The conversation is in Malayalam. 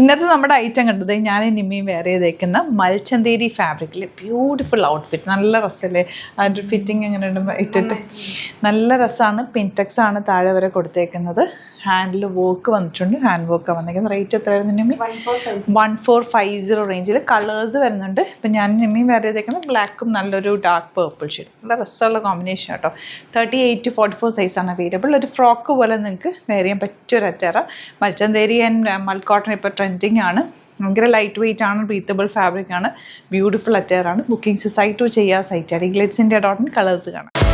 ഇന്നത്തെ നമ്മുടെ ഐറ്റം കണ്ടത് ഞാൻ നിമ്മിയും വേറെ ചെയ്തേക്കുന്ന മൽച്ചന്തേരി ഫാബ്രിക്കിൽ ബ്യൂട്ടിഫുൾ ഔട്ട്ഫിറ്റ്. നല്ല രസമല്ലേ അതിൻ്റെ ഫിറ്റിംഗ് എങ്ങനെ ഇട്ടിട്ട് നല്ല രസമാണ്. പിൻടെക്സ് ആണ് താഴെ വരെ കൊടുത്തേക്കുന്നത്. ഹാൻഡിൽ വർക്ക് വന്നിട്ടുണ്ട്. ഹാൻഡ് വർക്കാണ് വന്നിരിക്കുന്നത്. റേറ്റ് എത്രയായിരുന്നു നിമ്മി? 1450 റേഞ്ചിൽ കളേഴ്സ് വരുന്നുണ്ട്. ഇപ്പം ഞാൻ നിമ്മിയും വേറെ ചെയ്തേക്കുന്നത് ബ്ലാക്കും നല്ലൊരു ഡാർക്ക് പേർപ്പിൾ ഷെയ്ഡ്. നല്ല രസമുള്ള കോമ്പിനേഷൻ കേട്ടോ. 38 to 44 സൈസാണ് അവൈലബിൾ. ഒരു ഫ്രോക്ക് പോലെ നിങ്ങൾക്ക് വെയർ ചെയ്യാൻ പറ്റിയൊരു അറ്റാറ. മൽച്ചന്തേരി ആൻഡ് മൽ കോട്ടൺ ഇപ്പോൾ ട്രെൻഡിങ് ആണ്. ഭയങ്കര ലൈറ്റ് വെയിറ്റ് ആണ്, ബ്രീത്തബിൾ ഫാബ്രിക് ആണ്, ബ്യൂട്ടിഫുൾ അറ്റയറാണ്. ബുക്കിംഗ്സ് സൈറ്റ് ചെയ്യുക. സൈറ്റ് ഗ്ലിറ്റ്സ് ഇന്ത്യ.in കളേഴ്സ് കാണാം.